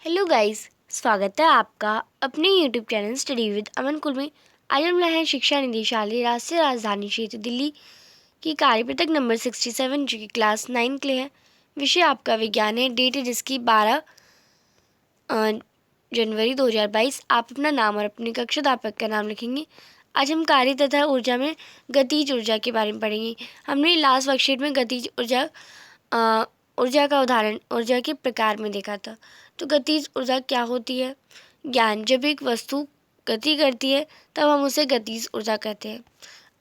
Hello guys, स्वागत है आपका अपने यूट्यूब चैनल स्टडी विद अमन कुल में। आज हम लाए हैं शिक्षा निदेशालय राष्ट्रीय राजधानी क्षेत्र दिल्ली की कार्यपत्रक नंबर 67 जो कि क्लास 9 के लिए है। विषय आपका विज्ञान है। डेट है जिसकी 12 जनवरी 2022। आप अपना नाम और अपनी कक्षा अध्यापक का नाम लिखेंगे। आज हम कार्य तथा ऊर्जा में गतिज ऊर्जा के बारे में पढ़ेंगे। हमने लास्ट वर्कशीट में गतिज ऊर्जा का उदाहरण ऊर्जा के प्रकार में देखा था। तो गतिज ऊर्जा क्या होती है? ज्ञान, जब एक वस्तु गति करती है तब हम उसे गतिज ऊर्जा कहते हैं।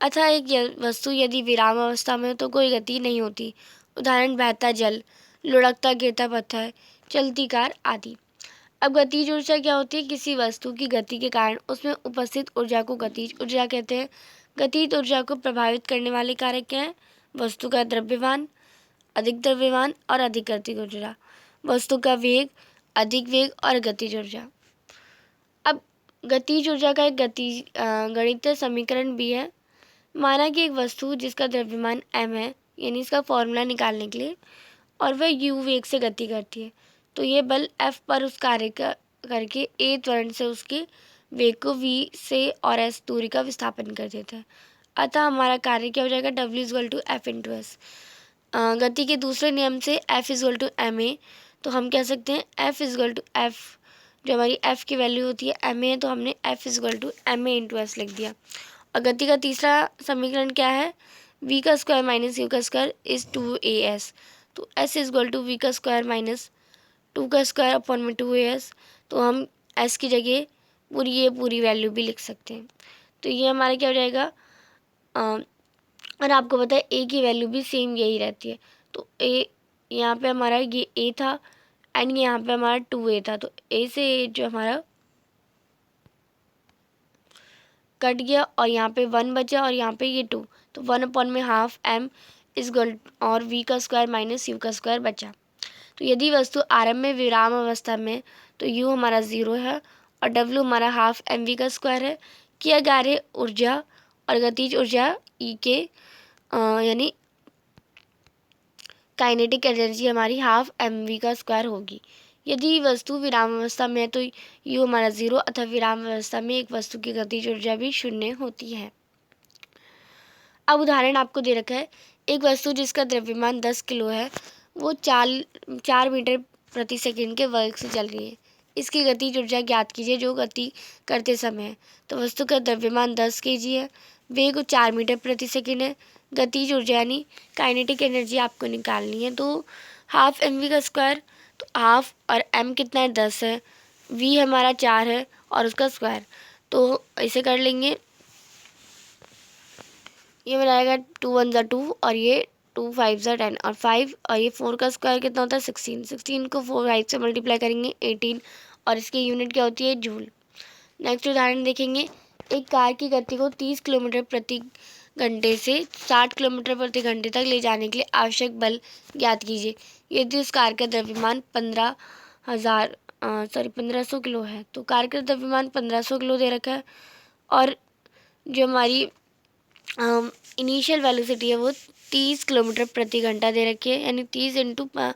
अतः एक वस्तु यदि विराम अवस्था में हो तो कोई गति नहीं होती। उदाहरण बहता जल, लुढ़कता गिरता पत्थर, चलती कार आदि। अब गतिज ऊर्जा क्या होती है? किसी वस्तु की गति के कारण उसमें उपस्थित ऊर्जा को गतिज ऊर्जा कहते हैं। गतिज ऊर्जा को प्रभावित करने वाले कारक क्या हैं? वस्तु का द्रव्यमान, अधिक द्रव्यमान और अधिक गतिज ऊर्जा। वस्तु का वेग, अधिक वेग और गतिज ऊर्जा। अब गतिज ऊर्जा का एक गणितीय समीकरण भी है। माना कि एक वस्तु जिसका द्रव्यमान m है, यानी इसका फॉर्मूला निकालने के लिए, और वह u वेग से गति करती है, तो ये बल F पर उस कार्य करके a त्वरण से उसके वेग को v से और s दूरी का विस्थापन कर देता है। अतः हमारा कार्य क्या हो जाएगा? W=F×S। गति के दूसरे नियम से F=ma, तो हम कह सकते हैं F=F। जो हमारी F की वैल्यू होती है ma है, तो हमने F=ma×S लिख दिया। और गति का तीसरा समीकरण क्या है? v का स्क्वायर माइनस u का स्क्वायर इज 2as। तो S=v का स्क्वायर माइनस 2 का स्क्वायर अपॉन में 2as। तो हम s की जगह पूरी वैल्यू भी लिख सकते हैं। तो ये हमारा क्या हो जाएगा? और आपको पता है a की वैल्यू भी सेम यही रहती है। तो a यहाँ पे हमारा ये a था एंड यहाँ पे हमारा 2a था, तो a से जो हमारा कट गया और यहाँ पे 1 बचा और यहाँ पे ये 2, तो 1/½ m इस गल और v का स्क्वायर माइनस u का स्क्वायर बचा। तो यदि वस्तु आरंभ में विराम अवस्था में तो u हमारा 0 है और w हमारा ½ mv का स्क्वायर है। किया कार्य ऊर्जा और गतिज ऊर्जा E के यानी काइनेटिक एनर्जी हमारी ½ mv का स्क्वायर होगी। यदि वस्तु विराम अवस्था में है तो u हमारा 0 अथवा विराम अवस्था में एक वस्तु की गतिज ऊर्जा भी 0 होती है। अब उदाहरण आपको दे रखा है। एक वस्तु जिसका द्रव्यमान 10 किलो है, वो 4 मीटर प्रति सेकंड के वेग से चल रही है। इसकी गतिज ऊर्जा ज्ञात कीजिए जो गति करते समय है। तो वस्तु का द्रव्यमान 10 kg है, वेग 4 मीटर प्रति सेकंड है। गतिज ऊर्जा यानी काइनेटिक एनर्जी आपको निकालनी है। तो ½ mv का स्क्वायर, तो हाफ और m कितना है? 10 है, v हमारा 4 है और उसका स्क्वायर, तो इसे कर लेंगे। ये बनाएगा 2 1 2 और ये 2 5 10 और 5 और ये 4 का स्क्वायर कितना होता है? 16 को 4 5 से मल्टीप्लाई करेंगे 18 और इसकी यूनिट क्या होती है? जूल। नेक्स्ट उदाहरण देखेंगे। एक कार की गति को 30 किलोमीटर प्रति घंटे से 60 किलोमीटर प्रति घंटे तक ले जाने के लिए आवश्यक बल ज्ञात कीजिए। यदि उस कार का द्रव्यमान 1500 किलो है। तो कार का द्रव्यमान 1500 किलो दे रखा है और जो हमारी इनिशियल वेलोसिटी है वो 30 किलोमीटर प्रति घंटा दे रखी है, यानी 30 ×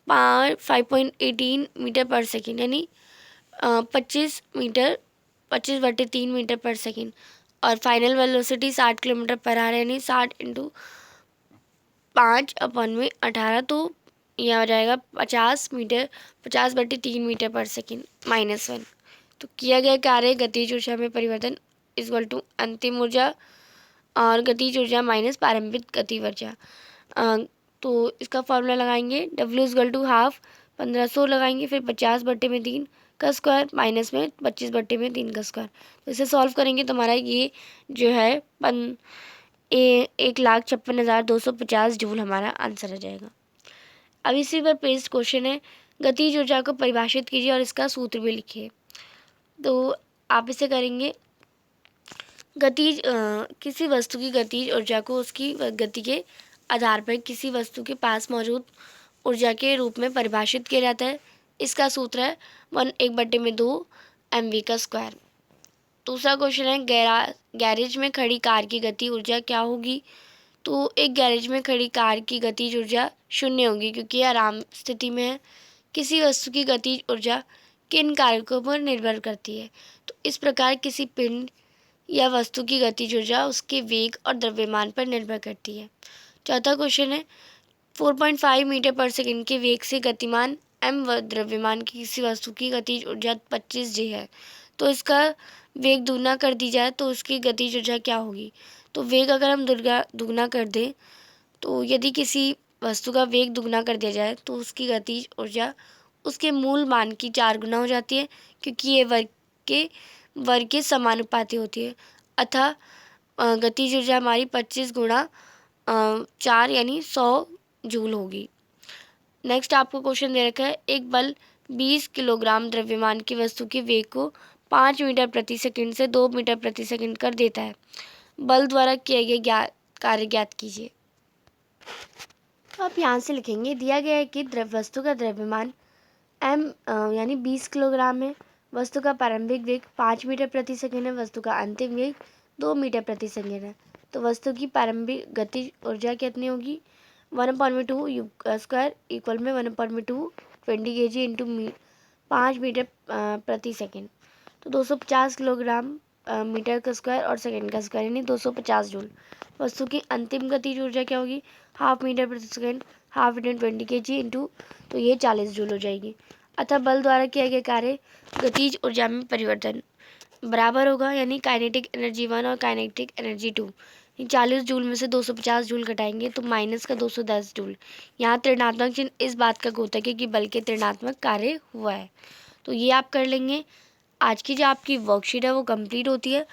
5.18 मीटर पर सेकेंड, यानी 25/3 मीटर पर सेकेंड। और final velocity 60 kilometre per hour, यानी 60 × 5/18, तो यह हो जाएगा 50/3 मीटर पर सेकेंड -1। तो किया गया कार्य गतिज ऊर्जा में परिवर्तन = अंतिम ऊर्जा और गतिज ऊर्जा माइनस प्रारंभिक गति ऊर्जा। तो इसका फॉर्मूला लगाएंगे। W=½ 1500 लगाएंगे, फिर 50/3 का स्क्वायर माइनस में 25/3 का स्क्वायर। तो इसे सॉल्व करेंगे तो हमारा ये जो है 1,56,250 जूल हमारा आंसर आ जाएगा। अब इसी पर पेस्ट क्वेश्चन है। गतिज ऊर्जा को परिभाषित कीजिए और इसका सूत्र भी लिखिए। तो आप इसे करेंगे। किसी वस्तु की गतिज ऊर्जा को उसकी गति के आधार पर किसी वस्तु के पास मौजूद ऊर्जा के रूप में परिभाषित किया जाता है। इसका सूत्र है 1/2 mv का स्क्वायर। दूसरा क्वेश्चन है गैरेज में खड़ी कार की गति ऊर्जा क्या होगी? तो एक गैरेज में खड़ी कार की गतिज ऊर्जा 0 होगी क्योंकि ये आराम स्थिति में है। किसी वस्तु की गतिज ऊर्जा किन कारकों पर निर्भर करती है? तो इस प्रकार किसी पिंड या वस्तु की गतिज ऊर्जा उसके वेग और द्रव्यमान पर निर्भर करती है। चौथा क्वेश्चन है 4.5 मीटर पर सेकंड के वेग से गतिमान m द्रव्यमान की किसी वस्तु की गतिज ऊर्जा 25 जी है। तो इसका वेग दुगना कर दी जाए तो उसकी गतिज ऊर्जा क्या होगी? तो वेग अगर हम दुगना कर दें, तो यदि किसी वस्तु का वेग दुगना कर दिया जाए तो उसकी गतिज ऊर्जा उसके मूल मान की 4 गुना हो जाती है, क्योंकि ये वर्ग के समानुपाती होती है। अतः गतिज ऊर्जा हमारी 25 गुणा 4 यानी 100 जूल होगी। नेक्स्ट आपको क्वेश्चन दे रखा है, एक बल 20 किलोग्राम द्रव्यमान की वस्तु के वेग को 5 मीटर प्रति सेकंड से 2 मीटर प्रति सेकंड कर देता है। बल द्वारा किए गए कार्य ज्ञात कीजिए। तो आप यहाँ से लिखेंगे, दिया गया है कि वस्तु का द्रव्यमान m यानी 20 किलोग्राम है, वस्तु का प्रारंभिक वेग 5 मीटर प्रति सेकंड है, वस्तु का अंतिम वेग 2 मीटर प्रति सेकंड है। तो वस्तु की प्रारंभिक गतिज ऊर्जा कितनी होगी? 1/2 यू स्क्वायर इक्वल में 1/2 20 kg इंटू 5 मीटर प्रति सेकंड। तो 250 किलोग्राम मीटर का स्क्वायर और सेकंड का स्क्वायर यानी 250 जूल। वस्तु की अंतिम गतिज ऊर्जा क्या होगी? हाफ मीटर प्रति second, half into 20 kg into, तो ये 40 जूल हो जाएगी। अतः बल द्वारा किया गया कार्य गतिज ऊर्जा में परिवर्तन बराबर होगा, यानी काइनेटिक एनर्जी 1 और काइनेटिक एनर्जी 2। 40 जूल में से 250 जूल घटाएंगे तो माइनस का 210 जूल। यहाँ ऋणात्मक चिन्ह इस बात का द्योतक है कि बल के ऋणात्मक कार्य हुआ है। तो ये आप कर लेंगे। आज की जो आपकी वर्कशीट है वो कंप्लीट होती है।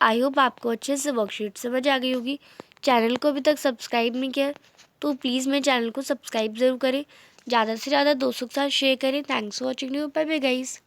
आई होप आपको अच्छे से वर्कशीट समझ आ गई होगी। चैनल को अभी तक सब्सक्राइब नहीं किया तो प्लीज़ मेरे चैनल को सब्सक्राइब ज़रूर करें, ज़्यादा से ज़्यादा दोस्तों के साथ शेयर करें। Thanks for watching, bye bye guys.